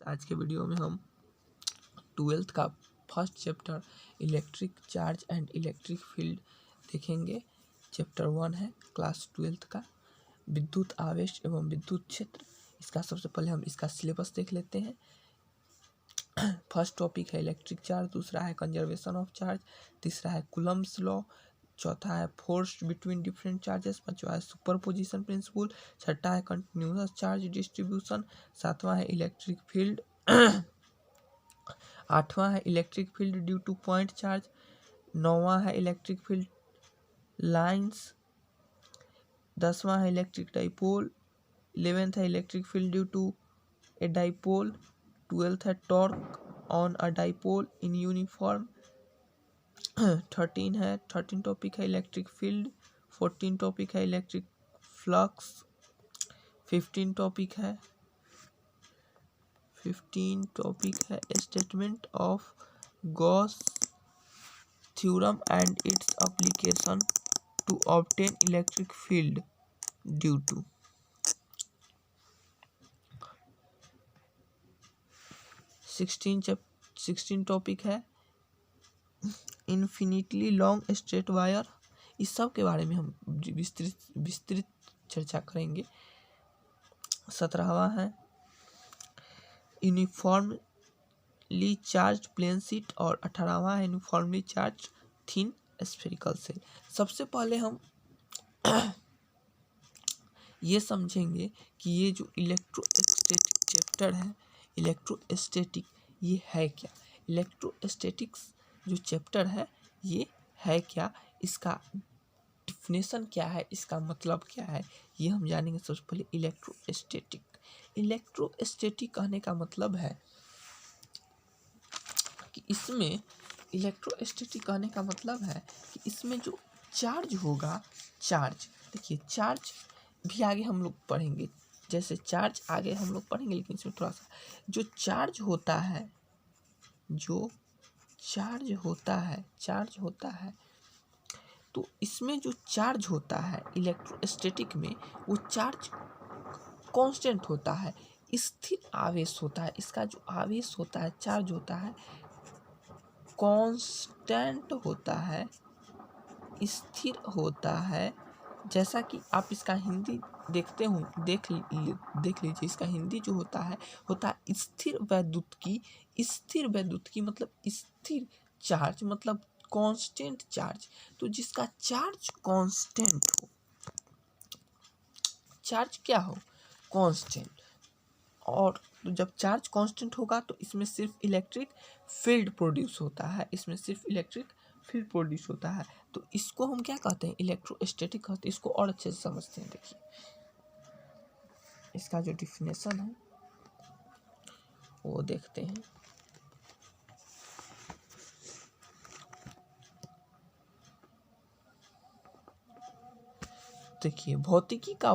आज के वीडियो में हम 12th का first chapter electric charge and electric field देखेंगे। चैप्टर 1 है क्लास 12th का विद्युत आवेश एवं विद्युत क्षेत्र। इसका सबसे पहले हम इसका सिलेबस देख लेते हैं। फर्स्ट टॉपिक है इलेक्ट्रिक चार्ज, दूसरा है कंजर्वेशन ऑफ चार्ज, तीसरा है कूलम्ब्स लॉ, चौथा है फोर्स बिटवीन डिफरेंट चार्जेस, पांचवा है सुपरपोजिशन प्रिंसिपल, छठा है कंटिन्यूअस चार्ज डिस्ट्रीब्यूशन, सातवां है इलेक्ट्रिक फील्ड, आठवां है electric field due two point charge, नौवां है इलेक्ट्रिक फील्ड लाइंस, 10वां है इलेक्ट्रिक डाइपोल, 11th है electric field due to a dipole, 12th है torque on a dipole in uniform, 13 topic है इलेक्ट्रिक फील्ड, 14 टॉपिक है electric flux, 15 topic है statement of Gauss theorem and its application to obtain electric field due to. 16 topic है infinitely long straight wire. इस सब के बारे में हम विस्तृत चर्चा करेंगे। 17वां है यूनिफॉर्मली चार्ज प्लेन शीट और 18वां है uniformly charge thin spherical shell. सबसे पहले हम ये समझेंगे कि ये जो इलेक्ट्रोस्टैटिक चैप्टर है, इलेक्ट्रोस्टैटिक ये है क्या। इलेक्ट्रोस्टैटिक्स जो चैप्टर है ये है क्या, इसका डिफिनेशन क्या है, इसका मतलब क्या है, ये हम जानेंगे। सबसे पहले इलेक्ट्रोस्टैटिक कहने का मतलब है कि इसमें इलेक्ट्रोस्टैटिक कहने का मतलब है कि इसमें जो चार्ज होगा, चार्ज देखिए चार्ज भी आगे हम लोग पढ़ेंगे, जैसे चार्ज आगे हम लोग पढ़ेंगे, लेकिन इसमें थोड़ा सा जो चार्ज होता है तो इसमें जो चार्ज होता है इलेक्ट्रोस्टैटिक में, वो चार्ज कांस्टेंट होता है, स्थिर आवेश होता है। इसका जो आवेश होता है, चार्ज होता है, कांस्टेंट होता है, स्थिर होता है। जैसा कि आप इसका हिंदी देखते हो, देख लीजिए। इसका हिंदी जो होता है स्थिर वैद्युतिकी। स्थिर वैद्युतिकी मतलब स्थिर चार्ज, मतलब कांस्टेंट चार्ज। तो जिसका चार्ज कांस्टेंट हो, चार्ज क्या हो, कांस्टेंट। और जब चार्ज कांस्टेंट होगा तो इसमें सिर्फ इलेक्ट्रिक फील्ड प्रोड्यूस होता है। तो इसको हम क्या कहते हैं, इलेक्ट्रोस्टैटिक कहते हैं। इसको और अच्छे से समझते हैं। देखिए इसका जो डिफिनेशन है वो देखते हैं। देखिए भौतिकी का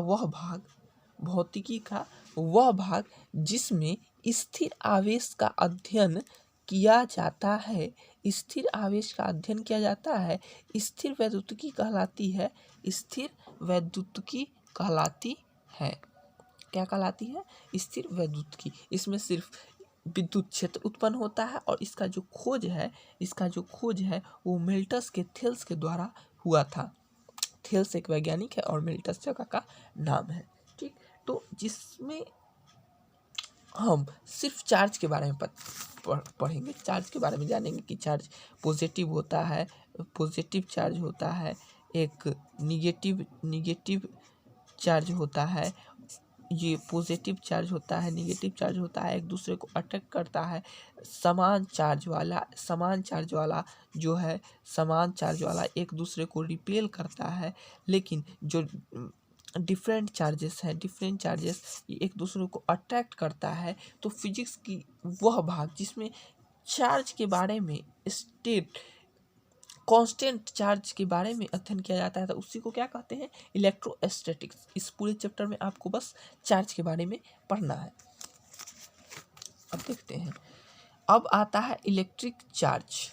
वह भाग जिसमें स्थिर आवेश का अध्ययन किया जाता है, स्थिर आवेश का अध्ययन किया जाता है, स्थिर वैद्युतिकी कहलाती है। स्थिर वैद्युतिकी कहलाती है। क्या कहलाती है, स्थिर वैद्युतिकी। इसमें सिर्फ विद्युत क्षेत्र उत्पन्न होता है और इसका जो खोज है वो मिल्टस के थेल्स के द्वारा हुआ था। थेल्स एक वैज्ञानिक है और मिल्टस जगह का नाम है। ठीक, तो जिसमें हम सिर्फ चार्ज के बारे में पढ़ेंगे, चार्ज के बारे में जानेंगे कि चार्ज पॉजिटिव होता है, पॉजिटिव चार्ज होता है, एक निगेटिव चार्ज होता है। ये पॉजिटिव चार्ज होता है, निगेटिव चार्ज होता है, एक दूसरे को अट्रैक्ट करता है। समान चार्ज वाला जो है, समान चार्ज वाला एक दूसरे को रिपेल करता है। लेकिन जो डिफरेंट चार्जेस एक दूसरे को अट्रैक्ट करता है। तो फिजिक्स की वह भाग जिसमें चार्ज के बारे में, स्टेट कांस्टेंट चार्ज के बारे में अध्ययन किया जाता है, तो उसी को क्या कहते हैं, इलेक्ट्रोस्टैटिक्स। इस पूरे चैप्टर में आपको बस चार्ज के बारे में पढ़ना है। अब देखते हैं, अब आता है इलेक्ट्रिक चार्ज।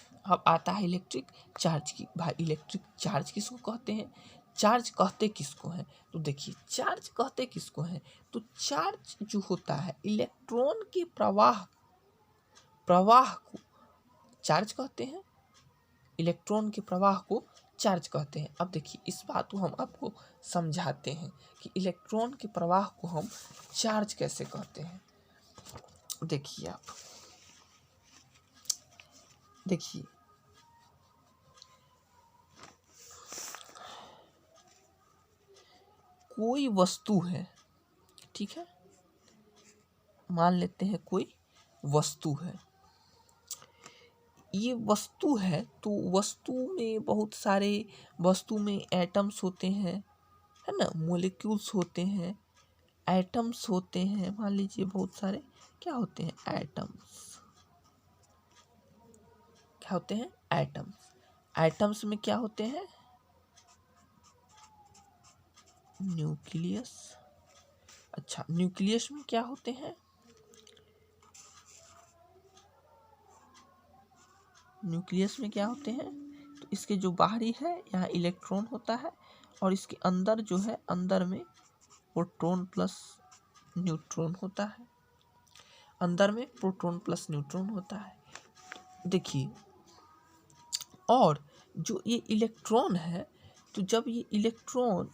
की भाई इलेक्ट्रिक चार्ज किसको कहते हैं, चार्ज कहते किसको हैं? तो देखिए चार्ज कहते किसको हैं? तो चार्ज जो होता है इलेक्ट्रॉन के प्रवाह को चार्ज कहते हैं, इलेक्ट्रॉन के प्रवाह को चार्ज कहते हैं। अब देखिए इस बात को हम आपको समझाते हैं कि इलेक्ट्रॉन के प्रवाह को हम चार्ज कैसे कहते हैं। देखिए आप देखिए कोई वस्तु है, ठीक है, मान लेते हैं कोई वस्तु है, ये वस्तु है तो वस्तु में बहुत सारे, वस्तु में एटम्स होते हैं, है ना, मॉलिक्यूल्स होते हैं, एटम्स होते हैं, मान लीजिए बहुत सारे क्या होते हैं, एटम्स, क्या होते हैं, एटम्स। एटम्स में क्या होते हैं, न्यूक्लियस। अच्छा, न्यूक्लियस में क्या होते हैं, न्यूक्लियस में क्या होते हैं, तो इसके जो बाहरी है यहाँ इलेक्ट्रॉन होता है और इसके अंदर जो है, अंदर में प्रोटॉन प्लस न्यूट्रॉन होता है, अंदर में प्रोटॉन प्लस न्यूट्रॉन होता है। देखिए और जो ये इलेक्ट्रॉन है, तो जब ये इलेक्ट्रॉन,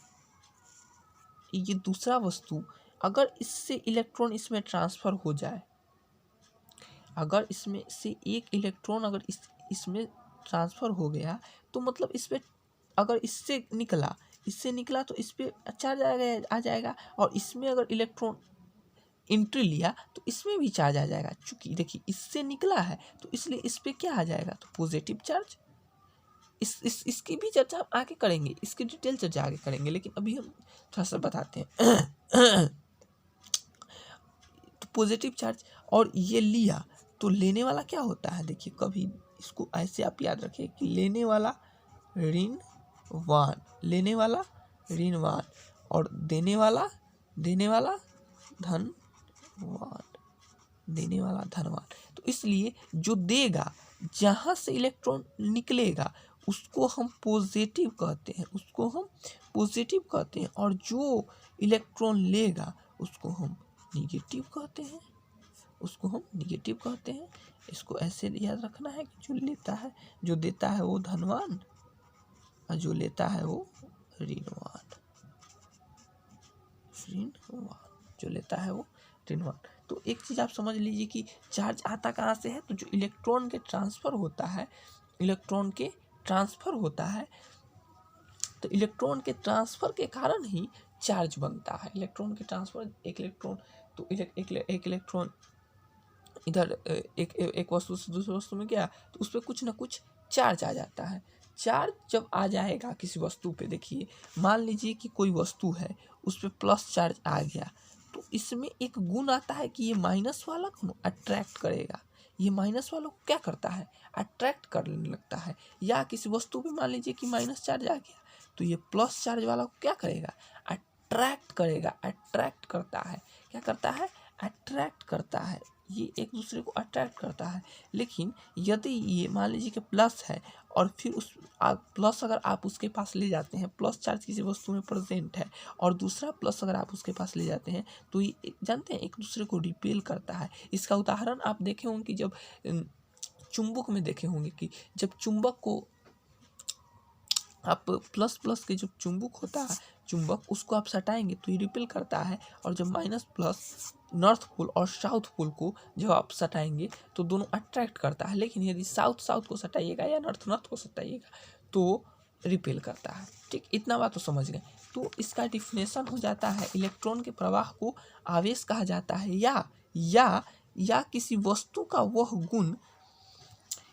ये दूसरा वस्तु, अगर इससे इलेक्ट्रॉन इसमें ट्रांसफर हो जाए, अगर इसमें से एक इलेक्ट्रॉन अगर इसमें ट्रांसफर हो गया, तो मतलब इस पे अगर इससे निकला तो इस पे चार्ज आ जाएगा और इसमें अगर इलेक्ट्रॉन एंट्री लिया तो इसमें भी चार्ज आ जाएगा। चूंकि देखिए इससे निकला है तो इसलिए इस पे क्या आ जाएगा, तो पॉजिटिव चार्ज। इसकी भी चर्चा हम आगे करेंगे, इसकी डिटेल चर्चा आगे करेंगे, लेकिन अभी हम थोड़ा सा बताते हैं। तो पॉजिटिव चार्ज, और ये लिया तो लेने वाला क्या होता है, देखिए कभी इसको ऐसे आप याद रखिए कि लेने वाला ऋण 1, लेने वाला ऋण 1 और देने वाला धन 1, देने वाला धनवान। तो इसलिए जो देगा, जहाँ से इलेक्ट्रॉन निकलेगा उसको हम पॉजिटिव कहते हैं, उसको हम पॉजिटिव कहते हैं, और जो इलेक्ट्रॉन लेगा उसको हम निगेटिव कहते हैं, उसको हम निगेटिव कहते हैं। इसको ऐसे याद रखना है कि जो लेता है, जो देता है वो धनवान और जो लेता है वो ऋणवान, जो लेता है वो ऋणवान। तो एक चीज़ आप समझ लीजिए कि चार्ज आता कहाँ से है, तो जो इलेक्ट्रॉन के ट्रांसफ़र होता है, इलेक्ट्रॉन के ट्रांसफ़र होता है, तो इलेक्ट्रॉन के ट्रांसफ़र के कारण ही चार्ज बनता है। इलेक्ट्रॉन के ट्रांसफ़र, एक इलेक्ट्रॉन, तो एक इलेक्ट्रॉन इधर एक वस्तु से दूसरी वस्तु में गया तो उस पर कुछ ना कुछ चार्ज आ जाता है। चार्ज जब आ जाएगा किसी वस्तु पे, देखिए मान लीजिए कि कोई वस्तु है उस पर प्लस चार्ज आ गया, तो इसमें एक गुण आता है कि ये माइनस वाला को अट्रैक्ट करेगा, ये माइनस वाला को क्या करता है, अट्रैक्ट करने लगता है। या किसी वस्तु पे मान लीजिए कि माइनस चार्ज आ गया, तो ये प्लस चार्ज वाला को क्या करेगा, अट्रैक्ट करेगा, अट्रैक्ट करता है। क्या करता है, अट्रैक्ट करता है, ये एक दूसरे को अट्रैक्ट करता है। लेकिन यदि ये मान लीजिए कि प्लस है और फिर उस प्लस अगर आप उसके पास ले जाते हैं, प्लस चार्ज किसी वस्तु में प्रेजेंट है और दूसरा प्लस अगर आप उसके पास ले जाते हैं, तो ये जानते हैं एक दूसरे को रिपेल करता है। इसका उदाहरण आप देखे होंगे कि जब चुंबक में देखे होंगे कि जब चुंबक को आप प्लस प्लस के जो चुंबक होता है, चुंबक उसको आप सटाएंगे तो ये रिपेल करता है, और जब माइनस प्लस नॉर्थ पोल और साउथ पोल को जब आप सटाएंगे तो दोनों अट्रैक्ट करता है। लेकिन यदि साउथ को सटाइएगा या नॉर्थ को सटाइएगा तो रिपेल करता है। ठीक, इतना बात तो समझ गए। तो इसका डिफिनेशन हो जाता है, इलेक्ट्रॉन के प्रवाह को आवेश कहा जाता है, या किसी वस्तु का वह गुण,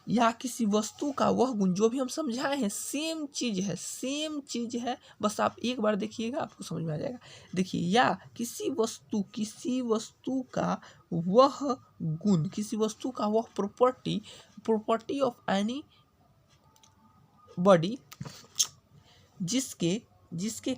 या किसी वस्तु का वह गुण जो भी हम समझाए हैं, सेम चीज़ है, बस आप एक बार देखिएगा आपको समझ में आ जाएगा। देखिए, या किसी वस्तु का वह गुण, किसी वस्तु का वह प्रॉपर्टी ऑफ एनी बॉडी जिसके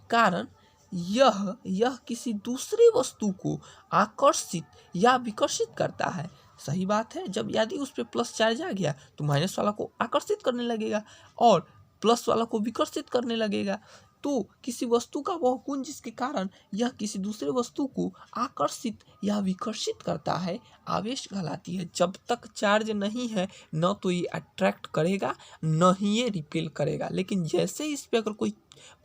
कारण यह किसी दूसरी वस्तु को आकर्षित या विकर्षित करता है। सही बात है, जब यदि उस पर प्लस चार्ज आ गया तो माइनस वाला को आकर्षित करने लगेगा, और प्लस वाला को विकर्षित करने लगेगा। तो किसी वस्तु का वह गुण जिसके कारण यह किसी दूसरे वस्तु को आकर्षित या विकर्षित करता है, आवेश कहलाती है। जब तक चार्ज नहीं है न तो ये अट्रैक्ट करेगा न ही ये रिपेल करेगा। लेकिन जैसे इस पे अगर कोई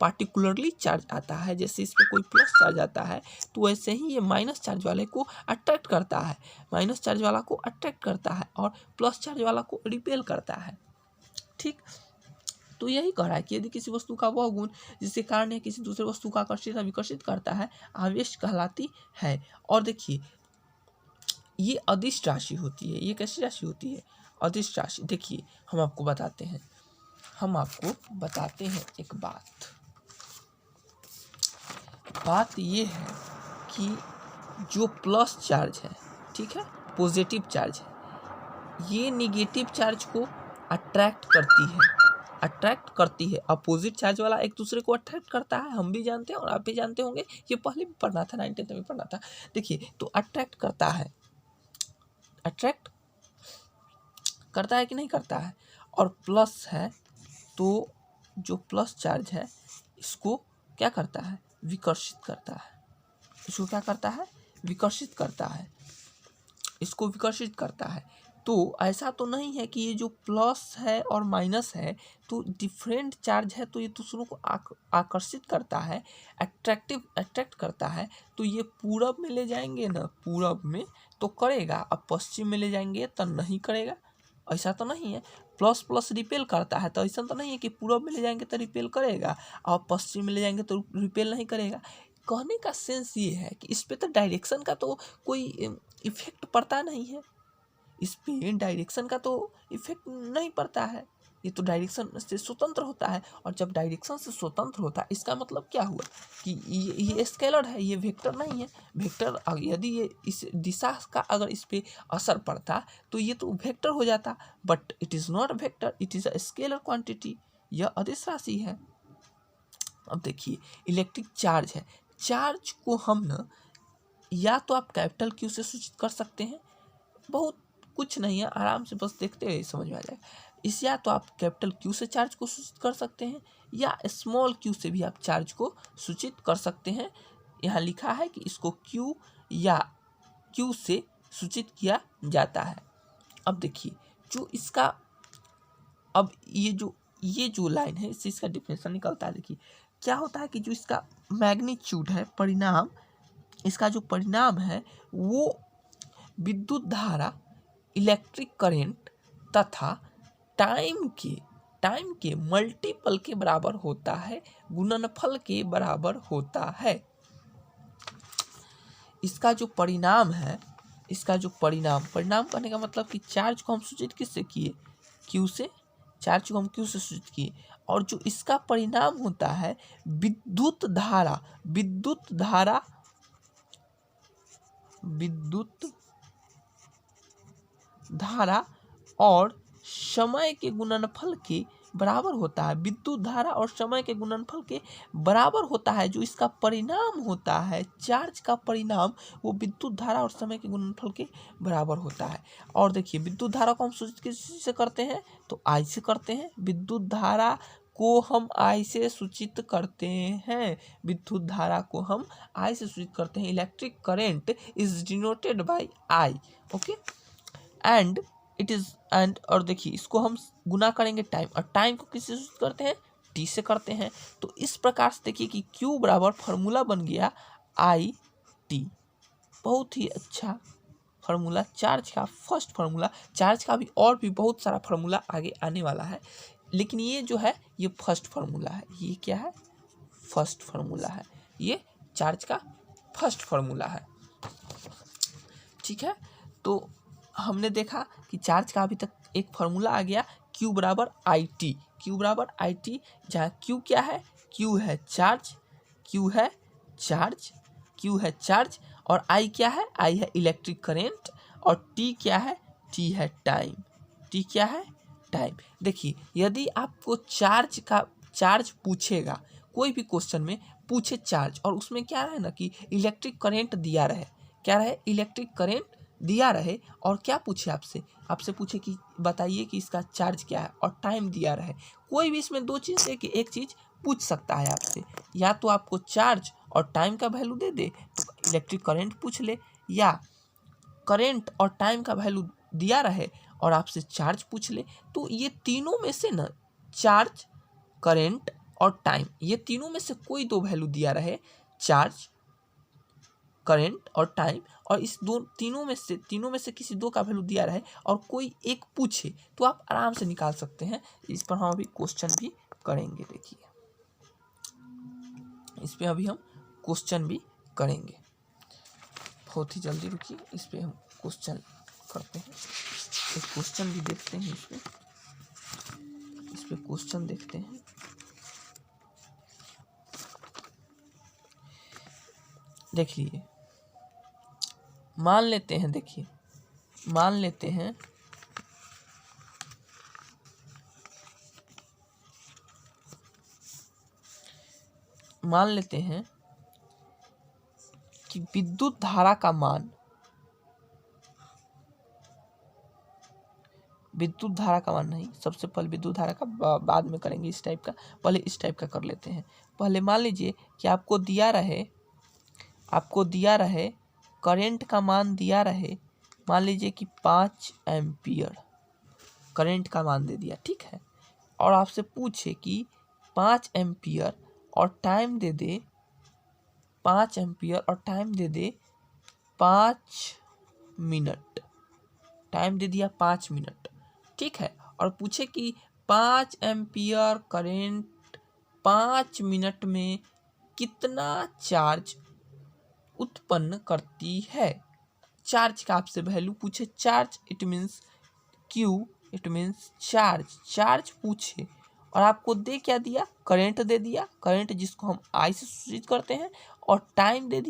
पार्टिकुलरली चार्ज आता है, जैसे इस पे कोई प्लस चार्ज आता है, तो वैसे ही ये माइनस चार्ज वाले को अट्रैक्ट करता है, माइनस चार्ज वाला को अट्रैक्ट करता है और प्लस चार्ज वाला को रिपेल करता है। ठीक, तो यही कह रहा है कि यदि किसी वस्तु का वह गुण जिसके कारण यह किसी दूसरे वस्तु को आकर्षित या विकर्षित करता है, आवेश कहलाती है। और देखिए ये अदिश राशि होती है। ये कैसी राशि होती है? अदिश राशि। देखिए हम आपको बताते हैं एक बात ये है कि जो प्लस चार्ज है, ठीक है, पॉजिटिव चार्ज है, ये निगेटिव चार्ज को अट्रैक्ट करती है। अपोजिट चार्ज वाला एक दूसरे को अट्रैक्ट करता है, हम भी जानते हैं और आप भी जानते होंगे, ये पहले भी पढ़ना था, 9th में पढ़ना था। देखिए तो अट्रैक्ट करता है कि नहीं करता है। और प्लस है तो जो प्लस चार्ज है इसको क्या करता है? विकर्षित करता है। इसको क्या करता है? विकर्षित करता है। तो ऐसा तो नहीं है कि ये जो प्लस है और माइनस है तो डिफरेंट चार्ज है, तो ये दूसरों को आकर्षित करता है, अट्रैक्ट करता है। तो ये पूरब में ले जाएंगे ना, पूरब में तो करेगा, अब पश्चिम में ले जाएंगे तो नहीं करेगा। ऐसा तो नहीं है। प्लस प्लस रिपेल करता है, तो ऐसा तो नहीं है कि पूरब में ले जाएंगे तो रिपेल करेगा और पश्चिम में ले जाएंगे तो रिपेल नहीं करेगा। कहने का सेंस ये है कि इस पे तो डायरेक्शन का तो कोई इफेक्ट पड़ता नहीं है, इस पे डायरेक्शन का तो इफेक्ट नहीं पड़ता है, ये तो डायरेक्शन से स्वतंत्र होता है। और जब डायरेक्शन से स्वतंत्र होता है इसका मतलब क्या हुआ कि ये स्केलर है, ये वेक्टर नहीं है। वेक्टर यदि ये इस दिशा का अगर इस पे असर पड़ता तो ये तो वेक्टर हो जाता, but it is not vector, it is a scalar quantity, यह अदिश राशि है। अब देखिए इलेक्ट्रिक चार्ज है, चार्ज को हम न या तो आप कैपिटल क्यू से सूचित कर सकते हैं, बहुत कुछ नहीं है, आराम से बस देखते हुए समझ में आ जाएगा। या तो आप कैपिटल क्यू से चार्ज को सूचित कर सकते हैं या स्मॉल क्यू से भी आप चार्ज को सूचित कर सकते हैं। यहाँ लिखा है कि इसको क्यू या क्यू से सूचित किया जाता है। अब देखिए जो इसका, अब ये जो लाइन है इससे इसका डिफिनेशन निकलता है। देखिए क्या होता है कि जो इसका मैग्नीट्यूड है, परिणाम, इसका जो परिणाम है वो विद्युत धारा, इलेक्ट्रिक करंट तथा टाइम के मल्टीपल के बराबर होता है, गुणनफल के बराबर होता है। इसका जो परिणाम है, परिणाम करने का मतलब कि चार्ज को हम सूचित किससे किए? क्यू से। चार्ज को हम क्यू से सूचित किए और जो इसका परिणाम होता है विद्युत धारा और समय के गुणनफल के बराबर होता है। विद्युत धारा और समय के गुणनफल के बराबर होता है। जो इसका परिणाम होता है, चार्ज का परिणाम, वो विद्युत धारा और समय के गुणनफल के बराबर होता है। और देखिए विद्युत धारा को हम सूचित किससे करते हैं? तो आई से करते हैं। विद्युत धारा को हम आई से सूचित करते हैं। Electric current is denoted by I. Okay, and it is और देखिए इसको हम गुना करेंगे टाइम, और टाइम को किससे सूचित करते हैं? टी से करते हैं। तो इस प्रकार से देखिए कि Q बराबर फार्मूला बन गया आई टी। बहुत ही अच्छा फार्मूला, चार्ज का फर्स्ट फार्मूला। चार्ज का भी और भी बहुत सारा फार्मूला आगे आने वाला है, लेकिन ये जो है ये फर्स्ट फार्मूला है। ये क्या है? फर्स्ट फार्मूला है। ये चार्ज का फर्स्ट फार्मूला है। ठीक है, तो हमने देखा कि चार्ज का अभी तक एक फार्मूला आ गया, Q बराबर आई टी। जहाँ Q क्या है? Q है चार्ज, और I क्या है? I है इलेक्ट्रिक करंट, और T क्या है? T है टाइम। देखिए यदि आपको चार्ज पूछेगा, कोई भी क्वेश्चन में पूछे चार्ज, और उसमें क्या रहे ना कि इलेक्ट्रिक करंट दिया रहे, क्या रहे? इलेक्ट्रिक करंट दिया रहे और क्या पूछे आपसे पूछे कि बताइए कि इसका चार्ज क्या है और टाइम दिया रहे, कोई भी इसमें दो चीज़ से कि एक चीज़ पूछ सकता है आपसे, या तो आपको चार्ज और टाइम का वैल्यू दे दे तो इलेक्ट्रिक करंट पूछ ले, या करंट और टाइम का वैल्यू दिया रहे और आपसे चार्ज पूछ ले। तो ये तीनों में से ना, चार्ज, करंट और टाइम, ये तीनों में से कोई दो वैल्यू दिया रहे, चार्ज, करंट और टाइम, और इस तीनों में से किसी दो का वैल्यू दिया रहे और कोई एक पूछे, तो आप आराम से निकाल सकते हैं। इस पर हम अभी क्वेश्चन भी करेंगे। देखिए, इस पे अभी हम क्वेश्चन भी करेंगे, बहुत ही जल्दी रुकिए, इस पे हम क्वेश्चन करते हैं। एक क्वेश्चन भी देखते हैं, इस पे क्वेश्चन देखते हैं। देख लीजिए, मान लेते हैं, देखिए मान लेते हैं कि विद्युत धारा का मान, नहीं, सबसे पहले विद्युत धारा का बाद में करेंगे, इस टाइप का, पहले इस टाइप का कर लेते हैं। पहले मान लीजिए कि आपको दिया रहे करंट का मान दिया रहे, मान लीजिए कि 5 एम्पियर करंट का मान दे दिया, ठीक है, और आपसे पूछे कि 5 एम्पियर और टाइम दे दे 5 एम्पियर और टाइम दे दे 5 मिनट, टाइम दे दिया 5 मिनट, ठीक है, और पूछे कि 5 एम्पियर करंट 5 मिनट में कितना चार्ज उत्पन्न करती है। चार्ज का आपसे वैल्यू पूछे, charge it means Q, it means charge पूछे, और आपको दे क्या दिया, करंट दे दिया, करंट जिसको हम आई से सूचित करते हैं, और टाइम दे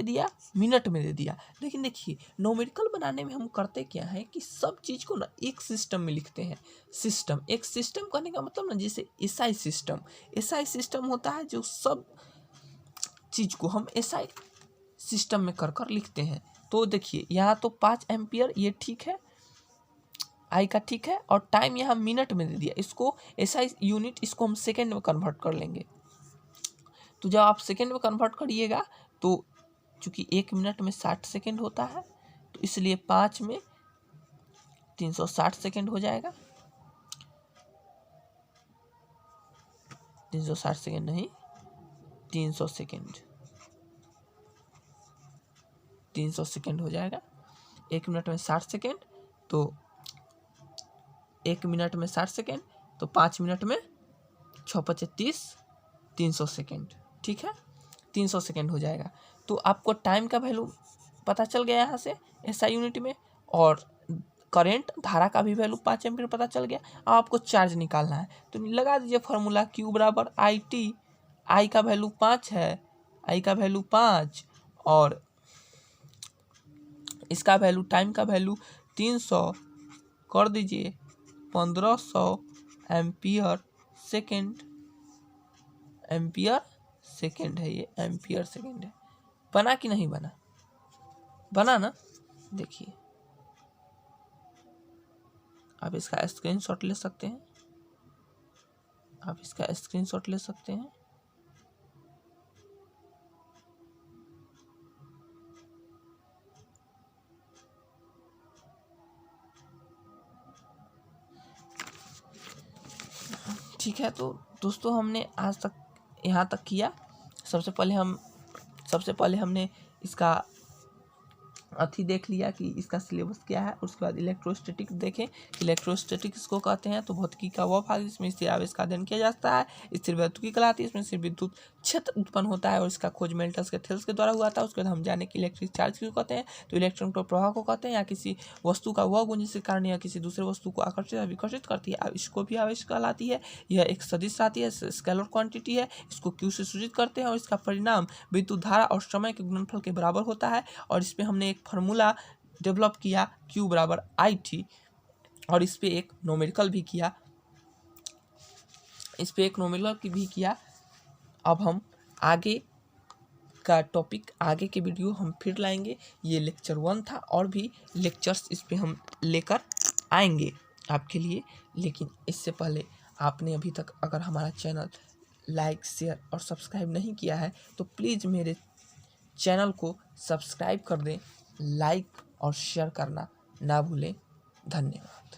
दिया मिनट में दे दिया। लेकिन देखिए, न्यूमेरिकल बनाने में हम करते क्या है कि सब चीज़ को ना एक सिस्टम में लिखते हैं। एक सिस्टम कहने का मतलब ना, जैसे एसआई सिस्टम होता है, जो सब चीज़ को हम एसआई सिस्टम में कर लिखते हैं। तो देखिए, यहाँ तो 5 एम्पियर ये ठीक है, आई का ठीक है, और टाइम यहाँ मिनट में दे दिया, इसको एसआई यूनिट, इसको हम सेकेंड में कन्वर्ट कर लेंगे। तो जब आप सेकेंड में कन्वर्ट करिएगा तो चूंकि 1 मिनट में 60 सेकेंड होता है, तो इसलिए 5 में 360 सेकेंड हो जाएगा, 360 सेकेंड नहीं, 300 सेकेंड, 300 सेकेंड हो जाएगा। 1 मिनट में 60 सेकेंड, तो 1 मिनट में 60 सेकेंड, तो 5 मिनट में 6 × 5 = 30, 300 सेकेंड, ठीक है, 300 सेकेंड हो जाएगा। तो आपको टाइम का वैल्यू पता चल गया यहाँ से एसआई यूनिट में, और करंट धारा का भी वैल्यू 5 एम्पीयर पता चल गया। अब आपको चार्ज निकालना है, तो लगा दीजिए फॉर्मूला, Q बराबर IT, आई का वैल्यू 5 है, आई का वैल्यू 5, और इसका वैल्यू, टाइम का वैल्यू 300 कर दीजिए, 1500 एम्पियर सेकेंड है, ये एम्पियर सेकेंड है। बना कि नहीं बना? बना ना? देखिए, आप इसका स्क्रीनशॉट ले सकते हैं, ठीक है। तो दोस्तों, हमने आज तक यहाँ तक किया। सबसे पहले हमने इसका अथी देख लिया कि इसका सिलेबस क्या है, उसके बाद इलेक्ट्रोस्टैटिक देखें। इलेक्ट्रोस्टैटिक इसको कहते हैं, तो भौतिकी का वह भाग जिसमें स्थिर आवेश का अध्ययन किया जाता है। स्थिर वैद्युतिकी कहलाती है, इसमें सिर्फ विद्युत क्षेत्र उत्पन्न होता है और इसका खोज मेल्टस के थेल्स के द्वारा हुआ था। उसके बाद हम जाने की इलेक्ट्रिक चार्ज किसको कहते हैं, तो इलेक्ट्रॉन को प्रवाह को कहते हैं, या किसी वस्तु का वह गुण जिसके कारण या किसी दूसरे वस्तु को आकर्षित या विकर्षित करती है, इसको भी आवेश कहलाती है। यह एक सदिश राशि है, स्केलर क्वांटिटी है, इसको क्यू से सूचित करते हैं, और इसका परिणाम विद्युत धारा और समय के गुणनफल के बराबर होता है। और इस पर हमने एक फार्मूला डेवलप किया, Q बराबर IT, और इस पे एक न्यूमेरिकल भी किया। अब हम आगे का टॉपिक आगे के वीडियो हम फिर लाएंगे। ये लेक्चर 1 था, और भी लेक्चर्स इस पे हम लेकर आएंगे आपके लिए। लेकिन इससे पहले आपने अभी तक अगर हमारा चैनल लाइक, शेयर और सब्सक्राइब नहीं किया है तो प्लीज़ मेरे चैनल को सब्सक्राइब कर दें, लाइक और शेयर करना ना भूलें। धन्यवाद।